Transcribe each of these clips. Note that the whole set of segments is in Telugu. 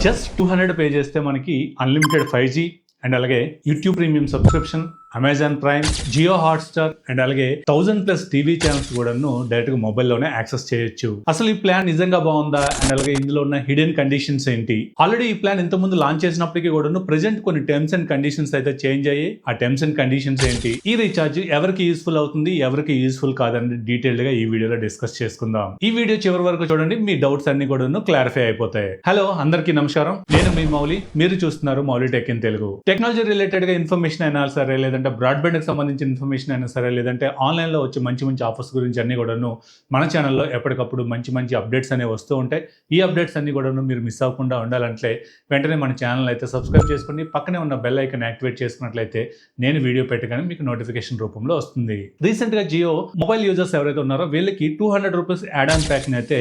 జస్ట్ 200 పే చేస్తే మనకి అన్లిమిటెడ్ 5G అండ్ అలాగే YouTube premium subscription, Amazon Prime, Jio Hotstar and అలాగే 1000+ టీవీ ఛానల్స్ కూడాను డైరెక్ట్ గా మొబైల్లోనే యాక్సెస్ చేయొచ్చు. అసలు ఈ ప్లాన్ నిజంగా బాగుందా అండ్ అలాగే ఇందులో ఉన్న హిడెన్ కండిషన్స్ ఏంటి? ఆల్రెడీ ఈ ప్లాన్ ఇంత ముందు లాంచ్ చేసినప్పటికీ కూడాను ప్రెజెంట్ కొన్ని టర్మ్స్ అండ్ కండిషన్స్ అయితే చేంజ్ అయ్యి, ఆ టర్మ్స్ అండ్ కండిషన్స్ ఏంటి, ఈ రీఛార్జ్ ఎవరికి యూస్ఫుల్ అవుతుంది, ఎవరికి యూస్ఫుల్ కాదని డీటెయిల్డ్ గా ఈ వీడియోలో డిస్కస్ చేసుకుందాం. ఈ వీడియో చివరి వరకు చూడండి, మీ డౌట్స్ అన్ని కూడాను క్లారిఫై అయిపోతాయి. హలో అందరికీ నమస్కారం, నేను మీ మౌలి, మీరు చూస్తున్నారు Mouli tech in Telugu. Technology related గా ఇన్ఫర్మేషన్ అయినా సరే, లేదంటే బ్రాడ్బ్యాండ్ కి సంబంధించిన ఇన్ఫర్మేషన్ అయినా సరే, లేదంటే ఆన్లైన్ లో వచ్చే మంచి మంచి ఆఫర్స్ గురించి అన్ని కూడాను మన ఛానల్లో ఎప్పటికప్పుడు మంచి మంచి అప్డేట్స్ అనేవి వస్తూ ఉంటాయి. ఈ అప్డేట్స్ అన్ని కూడాను మీరు మిస్ అవ్వకుండా ఉండాలంటే వెంటనే మన ఛానల్ అయితే సబ్స్క్రైబ్ చేసుకుని పక్కనే ఉన్న బెల్ ఐకాన్ యాక్టివేట్ చేసుకున్నట్లయితే నేను వీడియో పెట్టగానే మీకు నోటిఫికేషన్ రూపంలో వస్తుంది. రీసెంట్ గా జియో మొబైల్ యూజర్స్ ఎవరైతే ఉన్నారో వీళ్ళకి 200 రూపీస్ యాడ్ ఆన్ ప్యాక్ అయితే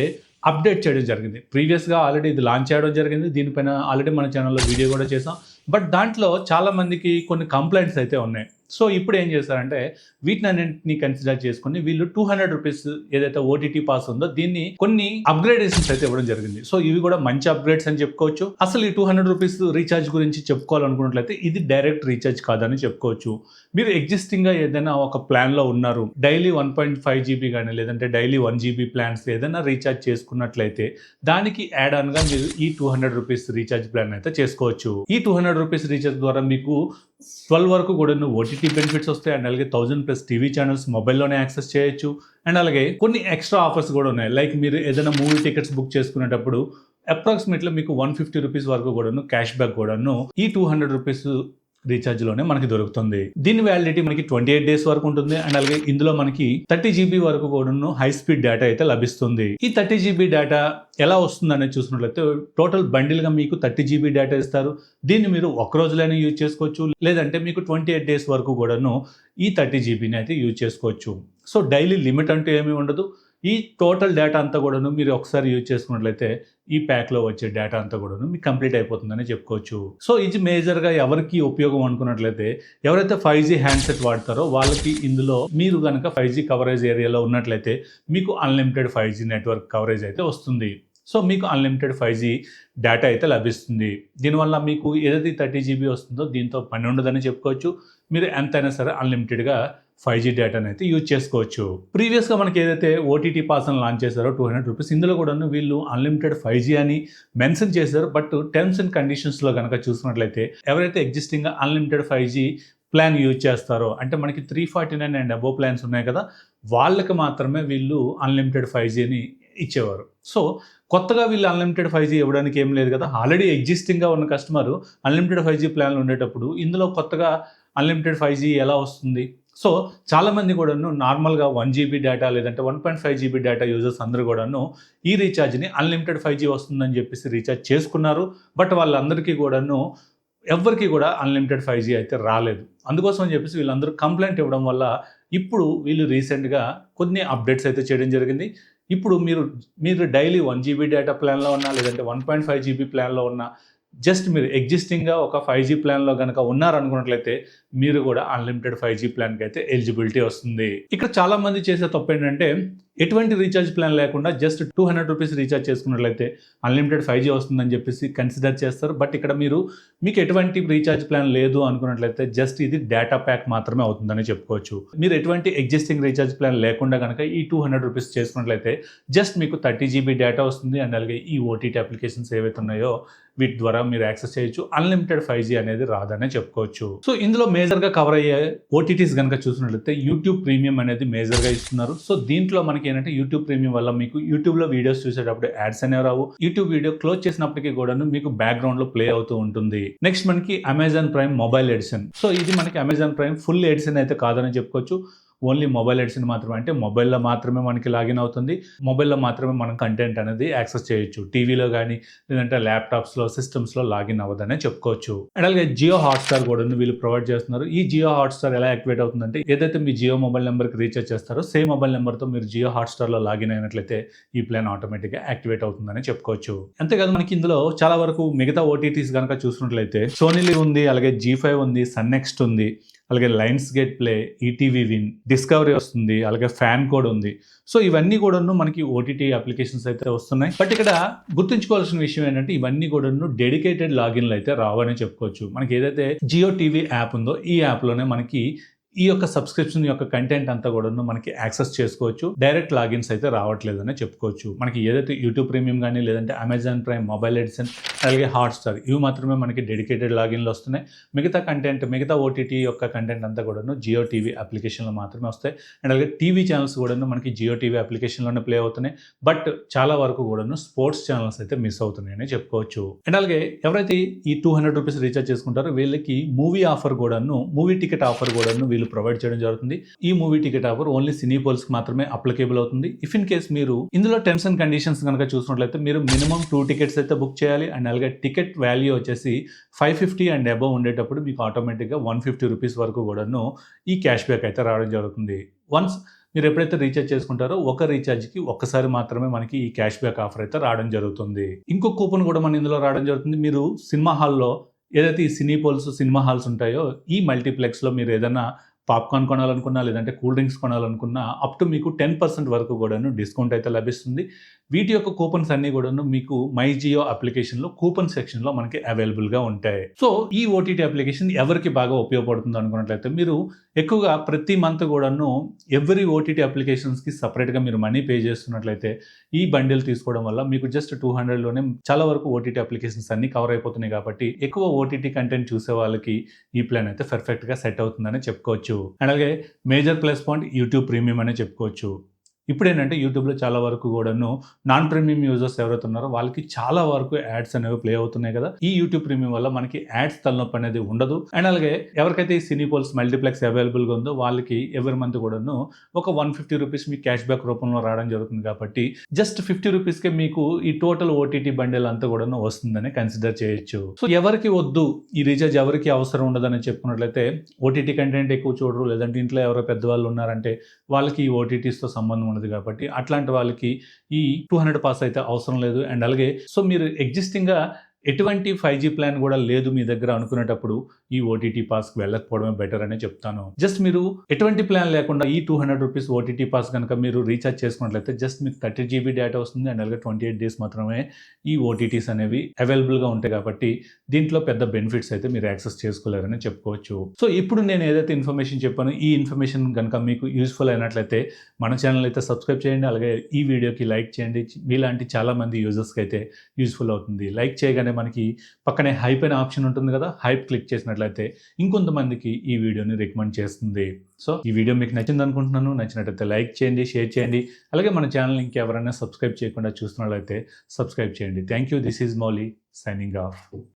అప్డేట్ చేయడం జరిగింది. ప్రీవియస్గా ఆల్రెడీ ఇది లాంచ్ చేయడం జరిగింది. దీనిపైన ఆల్రెడీ మన ఛానల్లో వీడియో కూడా చేసాం. బట్ దాంట్లో చాలా మందికి కొన్ని కంప్లైంట్స్ అయితే ఉన్నాయి. సో ఇప్పుడు ఏం చేస్తారంటే వీటిని అన్నింటినీ కన్సిడర్ చేసుకుని వీళ్ళు 200 రూపీస్ ఏదైతే ఓటీటీ పాస్ ఉందో దీన్ని కొన్ని అప్గ్రేడేషన్స్ అయితే ఇవ్వడం జరిగింది. సో ఇవి కూడా మంచి అప్గ్రేడ్స్ అని చెప్పుకోవచ్చు. అసలు ఈ 200 రూపీస్ రీఛార్జ్ గురించి చెప్పుకోవాలనుకున్నట్లయితే ఇది డైరెక్ట్ రీఛార్జ్ కాదని చెప్పుకోవచ్చు. మీరు ఎగ్జిస్టింగ్ గా ఏదైనా ఒక ప్లాన్ లో ఉన్నారు, డైలీ 1.5 GB కానీ లేదంటే డైలీ 1 GB ప్లాన్స్ ఏదైనా రీఛార్జ్ చేసుకున్నట్లయితే దానికి యాడ్ ఆన్ గా మీరు ఈ 200 రూపీస్ రీఛార్జ్ ప్లాన్ అయితే చేసుకోవచ్చు. ఈ 200 రూపీస్ రీఛార్జ్ ద్వారా మీకు 12 వరకు కూడా ఓటీటీ బెనిఫిట్స్ వస్తాయి అండ్ అలాగే 1000+ టీవీ ఛానల్స్ మొబైల్లోనే యాక్సెస్ చేయొచ్చు. అండ్ అలాగే కొన్ని ఎక్స్ట్రా ఆఫర్స్ కూడా ఉన్నాయి. లైక్ మీరు ఏదైనా మూవీ టికెట్స్ బుక్ చేసుకునేటప్పుడు అప్రాక్సిమేట్లీ మీకు 150 రూపీస్ వరకు కూడాను క్యాష్ బ్యాక్ కూడాను ఈ 200 రూపీస్ రీఛార్జ్ లోనే మనకి దొరుకుతుంది. దీని వ్యాలిడిటీ మనకి 28 days వరకు ఉంటుంది. అండ్ అలాగే ఇందులో మనకి 30 GB వరకు కూడా హై స్పీడ్ డేటా అయితే లభిస్తుంది. ఈ 30 GB డేటా ఎలా వస్తుంది అనేది చూసినట్లయితే టోటల్ బండిల్ గా మీకు 30 GB డేటా ఇస్తారు. దీన్ని మీరు ఒక రోజులైనా యూజ్ చేసుకోవచ్చు, లేదంటే మీకు 28 days వరకు కూడాను ఈ 30 GBని అయితే యూజ్ చేసుకోవచ్చు. సో డైలీ లిమిట్ అంటూ ఏమీ ఉండదు. ఈ టోటల్ డేటా అంతా కూడాను మీరు ఒకసారి యూజ్ చేసుకున్నట్లయితే ఈ ప్యాక్లో వచ్చే డేటా అంతా కూడాను మీకు కంప్లీట్ అయిపోతుందని చెప్పుకోవచ్చు. సో ఇది మేజర్గా ఎవరికి ఉపయోగం అనుకున్నట్లయితే ఎవరైతే 5G హ్యాండ్సెట్ వాడతారో వాళ్ళకి ఇందులో మీరు కనుక 5G కవరేజ్ ఏరియాలో ఉన్నట్లయితే మీకు అన్లిమిటెడ్ 5G నెట్వర్క్ కవరేజ్ అయితే వస్తుంది. సో మీకు అన్లిమిటెడ్ 5G డేటా అయితే లభిస్తుంది. దీనివల్ల మీకు ఏదైతే 30 GB వస్తుందో దీంతో పని ఉండదని చెప్పుకోవచ్చు. మీరు ఎంతైనా సరే అన్లిమిటెడ్గా 5G డేటాను అయితే యూజ్ చేసుకోవచ్చు. ప్రీవియస్గా మనకి ఏదైతే ఓటీటీ పాస్ అని లాంచ్ చేశారో 200 రూపీస్, ఇందులో కూడా వీళ్ళు అన్లిమిటెడ్ 5G అని మెన్షన్ చేశారు. బట్ టర్మ్స్ అండ్ కండిషన్స్లో కనుక చూసినట్లయితే ఎవరైతే ఎగ్జిస్టింగ్గా అన్లిమిటెడ్ 5G ప్లాన్ యూజ్ చేస్తారో, అంటే మనకి 349 అండ్ అబోవ్ ప్లాన్స్ ఉన్నాయి కదా, వాళ్ళకి మాత్రమే వీళ్ళు అన్లిమిటెడ్ 5G అని ఇచ్చేవారు. సో కొత్తగా వీళ్ళు అన్లిమిటెడ్ 5G ఇవ్వడానికి ఏం లేదు కదా. ఆల్రెడీ ఎగ్జిస్టింగ్గా ఉన్న కస్టమర్ అన్లిమిటెడ్ 5G ప్లాన్లు ఉండేటప్పుడు ఇందులో కొత్తగా అన్లిమిటెడ్ 5G ఎలా వస్తుంది? సో చాలామంది కూడాను నార్మల్గా 1 GB డేటా లేదంటే 1.5 GB డేటా యూజర్స్ అందరూ కూడాను ఈ రీఛార్జ్ని అన్లిమిటెడ్ 5G వస్తుందని చెప్పేసి రీఛార్జ్ చేసుకున్నారు. బట్ వాళ్ళందరికీ కూడాను ఎవరికి కూడా అన్లిమిటెడ్ 5G అయితే రాలేదు. అందుకోసం అని చెప్పేసి వీళ్ళందరూ కంప్లైంట్ ఇవ్వడం వల్ల ఇప్పుడు వీళ్ళు రీసెంట్గా కొన్ని అప్డేట్స్ అయితే చేయడం జరిగింది. ఇప్పుడు మీరు డైలీ 1 GB డేటా ప్లాన్లో ఉన్నా లేదంటే 1.5 GB ప్లాన్లో ఉన్నా, జస్ట్ మీరు ఎగ్జిస్టింగ్గా ఒక 5G ప్లాన్లో కనుక ఉన్నారనుకున్నట్లయితే మీరు కూడా అన్లిమిటెడ్ 5G ప్లాన్కి అయితే ఎలిజిబిలిటీ వస్తుంది. ఇక్కడ చాలా మంది చేసే తప్పు ఏంటంటే ఎటువంటి రీఛార్జ్ ప్లాన్ లేకుండా జస్ట్ 200 రూపీస్ రీఛార్జ్ చేసుకున్నట్లయితే అన్లిమిటెడ్ 5G వస్తుందని చెప్పేసి కన్సిడర్ చేస్తారు. బట్ ఇక్కడ మీకు ఎటువంటి రీఛార్జ్ ప్లాన్ లేదు అనుకున్నట్లయితే జస్ట్ ఇది డేటా ప్యాక్ మాత్రమే అవుతుందని చెప్పుకోవచ్చు. మీరు ఎటువంటి ఎగ్జిస్టింగ్ రీఛార్జ్ ప్లాన్ లేకుండా కనుక ఈ 200 రూపీస్ చేసుకున్నట్లయితే జస్ట్ మీకు 30 GB డేటా వస్తుంది. అండ్ అలాగే ఈ ఓటీటీ అప్లికేషన్స్ ఏవైతే ఉన్నాయో వీటి ద్వారా మీరు యాక్సెస్ చేయొచ్చు. అన్లిమిటెడ్ 5G అనేది రాదనే చెప్పుకోవచ్చు. సో ఇందులో మేజర్గా కవర్ అయ్యే ఓటీటీస్ కనుక చూసినట్లయితే యూట్యూబ్ ప్రీమియం అనేది మేజర్గా ఇస్తున్నారు. సో దీంట్లో మనకి ఏంటంటే యూట్యూబ్ ప్రీమియం వల్ల మీకు యూట్యూబ్లో వీడియోస్ చూసేటప్పుడు యాడ్స్ అనేవి రావు. యూట్యూబ్ వీడియో క్లోజ్ చేసినప్పటికీ కూడా మీకు బ్యాక్గ్రౌండ్లో ప్లే అవుతూ ఉంటుంది. నెక్స్ట్ మనకి Amazon Prime mobile edition. So ఇది మనకి అమెజాన్ ప్రైమ్ ఫుల్ ఎడిషన్ అయితే కాదని చెప్పుకోవచ్చు. ఓన్లీ మొబైల్ ఎడిషన్ మాత్రమే, అంటే మొబైల్లో మాత్రమే మనకి లాగిన్ అవుతుంది. మొబైల్లో మాత్రమే మనం కంటెంట్ అనేది యాక్సెస్ చేయొచ్చు. టీవీలో కానీ లేదంటే ల్యాప్టాప్స్లో సిస్టమ్స్లో లాగిన్ అవ్వదనే చెప్పుకోవచ్చు. అండ్ అలాగే జియో హాట్స్టార్ కూడా వీళ్ళు ప్రొవైడ్ చేస్తున్నారు. ఈ జియో హాట్స్టార్ ఎలా యాక్టివేట్ అవుతుందంటే ఏదైతే మీ జియో మొబైల్ నెంబర్కి రీఛార్జ్ చేస్తారో సేమ్ మొబైల్ నెంబర్తో మీరు జియో హాట్స్టార్లో లాగిన్ అయినట్లయితే ఈ ప్లాన్ ఆటోమేటిక్గా యాక్టివేట్ అవుతుందని చెప్పుకోవచ్చు. అంతేకాదు మనకి ఇందులో చాలా వరకు మిగతా ఓటీటీస్ కనుక చూసినట్లయితే సోనీ లివ్ ఉంది, అలాగే G5 ఉంది, సన్ నెక్స్ట్ ఉంది, అలాగే Lions gate play, ETV win, discovery వస్తుంది, అలాగే ఫ్యాన్ కోడ్ ఉంది. సో ఇవన్నీ కూడాను మనకి ఓటీటీ అప్లికేషన్స్ అయితే వస్తున్నాయి. బట్ ఇక్కడ గుర్తుంచుకోవాల్సిన విషయం ఏంటంటే ఇవన్నీ కూడాను డెడికేటెడ్ లాగిన్లు అయితే రావని చెప్పుకోవచ్చు. మనకి ఏదైతే జియో టీవీ యాప్ ఉందో ఈ యాప్లోనే మనకి ఈ యొక్క సబ్స్క్రిప్షన్ యొక్క కంటెంట్ అంతా కూడాను మనకి యాక్సెస్ చేసుకోవచ్చు. డైరెక్ట్ లాగిన్స్ అయితే రావట్లేదని చెప్పుకోవచ్చు. మనకి ఏదైతే యూట్యూబ్ ప్రీమియం కానీ లేదంటే అమెజాన్ ప్రైమ్, మొబైల్ ఎడిషన్, అలాగే హాట్స్టార్ ఇవి మాత్రమే మనకి డెడికేటెడ్ లాగిన్లు వస్తున్నాయి. మిగతా కంటెంట్, మిగతా ఓటీటీ యొక్క కంటెంట్ అంతా కూడాను జియో టీవీ అప్లికేషన్లో మాత్రమే వస్తాయి. అండ్ అలాగే టీవీ ఛానల్స్ కూడాను మనకి జియో టీవీ అప్లికేషన్లోనే ప్లే అవుతున్నాయి. బట్ చాలా వరకు కూడాను స్పోర్ట్స్ ఛానల్స్ అయితే మిస్ అవుతున్నాయని చెప్పుకోవచ్చు. అండ్ అలాగే ఎవరైతే ఈ 200 రూపీస్ రీఛార్జ్ చేసుకుంటారో వీళ్ళకి మూవీ ఆఫర్ కూడాను, మూవీ టికెట్ ఆఫర్ కూడాను వీళ్ళు ప్రొవైడ్ చేయడం జరుగుతుంది. ఈ మూవీ టికెట్ ఆఫర్ ఓన్లీ సినీపోల్స్ కి మాత్రమే అప్లికేబుల్ అవుతుంది. ఇఫ్ ఇన్ కేస్ మీరు ఇందులో టర్మ్స్ అండ్ కండిషన్స్ కనుక చూసినట్లయితే మీరు మినిమం 2 టికెట్స్ అయితే బుక్ చేయాలి. అండ్ అలాగే టికెట్ వాల్యూ వచ్చేసి 550 అండ్ అబవ్ ఉండేటప్పుడు మీకు ఆటోమేటిక్గా 150 రూపీస్ వరకు కూడాను ఈ క్యాష్ బ్యాక్ అయితే రావడం జరుగుతుంది. వన్స్ మీరు ఎప్పుడైతే రీఛార్జ్ చేసుకుంటారో ఒక రీఛార్జ్కి ఒక్కసారి మాత్రమే మనకి ఈ క్యాష్ బ్యాక్ ఆఫర్ అయితే రావడం జరుగుతుంది. ఇంకో కూపన్ కూడా మన ఇందులో రావడం జరుగుతుంది. మీరు సినిమా హాల్లో ఏదైతే ఈ సినీపోల్స్, సినిమా హాల్స్ ఉంటాయో ఈ మల్టీప్లెక్స్లో మీరు ఏదైనా పాప్కార్న్ కొనాలనుకున్నా లేదంటే కూల్ డ్రింక్స్ కొనాలనుకున్నా అప్ టు మీకు 10% వరకు కూడాను డిస్కౌంట్ అయితే లభిస్తుంది. వీటి యొక్క కూపన్స్ అన్నీ కూడాను మీకు మై జియో అప్లికేషన్లో కూపన్ సెక్షన్లో మనకి అవైలబుల్గా ఉంటాయి. సో ఈ ఓటీటీ అప్లికేషన్ ఎవరికి బాగా ఉపయోగపడుతుంది అనుకున్నట్లయితే మీరు ఎక్కువగా ప్రతి మంత్ కూడాను ఎవ్రీ ఓటీటీ అప్లికేషన్స్కి సపరేట్గా మీరు మనీ పే చేస్తున్నట్లయితే ఈ బండిల్ తీసుకోవడం వల్ల మీకు జస్ట్ 200లోనే చాలా వరకు ఓటీటీ అప్లికేషన్స్ అన్నీ కవర్ అయిపోతున్నాయి. కాబట్టి ఎక్కువ ఓటీటీ కంటెంట్ చూసే వాళ్ళకి ఈ ప్లాన్ అయితే పర్ఫెక్ట్గా సెట్ అవుతుందని చెప్పుకోవచ్చు. అండ్ అలాగే major plus point YouTube premium అనే చెప్పుకోవచ్చు. ఇప్పుడు ఏంటంటే యూట్యూబ్లో చాలా వరకు కూడాను నాన్ ప్రీమియం యూజర్స్ ఎవరైతే ఉన్నారో వాళ్ళకి చాలా వరకు యాడ్స్ అనేవి ప్లే అవుతున్నాయి కదా. ఈ యూట్యూబ్ ప్రీమియం వల్ల మనకి యాడ్స్ తలనొప్పి అనేది ఉండదు. అండ్ అలాగే ఎవరికైతే ఈ సినీపోల్స్ మల్టీప్లెక్స్ అవైలబుల్గా ఉందో వాళ్ళకి ఎవరి మంత్ కూడాను ఒక 150 రూపీస్ మీకు క్యాష్ బ్యాక్ రూపంలో రావడం జరుగుతుంది. కాబట్టి జస్ట్ 50 రూపీస్కే మీకు ఈ టోటల్ ఓటీటీ బండిల్ అంతా కూడాను వస్తుందని కన్సిడర్ చేయొచ్చు. సో ఎవరికి వద్దు ఈ రీఛార్జ్, ఎవరికి అవసరం ఉండదని చెప్పుకున్నట్లయితే ఓటీటీ కంటెంట్ ఎక్కువ చూడరు, లేదంటే ఇంట్లో ఎవరో పెద్దవాళ్ళు ఉన్నారంటే వాళ్ళకి ఈ ఓటీటీస్తో సంబంధం ఉండదు. కాబట్టి అట్లాంటి వాళ్ళకి ఈ 200 పాస్ అయితే అవసరం లేదు. అండ్ అలాగే సో మీరు ఎగ్జిస్టింగ్గా ఎటువంటి 5G ప్లాన్ కూడా లేదు మీ దగ్గర అనుకునేటప్పుడు ఈ ఓటీటీ పాస్కి వెళ్ళకపోవడమే బెటర్ అనే చెప్తాను. జస్ట్ మీరు ఎటువంటి ప్లాన్ లేకుండా ఈ 200 రూపీస్ ఓటీటీ పాస్ కనుక మీరు రీఛార్జ్ చేసుకున్నట్లయితే జస్ట్ మీకు 30 GB డేటా వస్తుంది. అండ్ అలాగే 28 డేస్ మాత్రమే ఈ ఓటీటీస్ అనేవి అవైలబుల్గా ఉంటాయి. కాబట్టి దీంట్లో పెద్ద బెనిఫిట్స్ అయితే మీరు యాక్సెస్ చేసుకోలేరని చెప్పుకోవచ్చు. సో ఇప్పుడు నేను ఏదైతే ఇన్ఫర్మేషన్ చెప్పానో ఈ ఇన్ఫర్మేషన్ కనుక మీకు యూస్ఫుల్ అయినట్లయితే మన ఛానల్ అయితే సబ్స్క్రైబ్ చేయండి. అలాగే ఈ వీడియోకి లైక్ చేయండి. మీలాంటి చాలా మంది యూజర్స్కి అయితే యూస్ఫుల్ అవుతుంది. లైక్ చేయగానే మనకి పక్కనే హైప్ అనే ఆప్షన్ ఉంటుంది కదా, హైప్ క్లిక్ చేసినట్లయితే ఇంకొంతమందికి ఈ వీడియోని రికమెండ్ చేస్తుంది. సో ఈ వీడియో మీకు నచ్చింది అనుకుంటున్నాను. నచ్చినట్లయితే లైక్ చేయండి, షేర్ చేయండి. అలాగే మన ఛానల్ ఇంకెవరైనా సబ్స్క్రైబ్ చేయకుండా చూస్తున్నట్లయితే సబ్స్క్రైబ్ చేయండి. Thank you. This is Mouli signing off.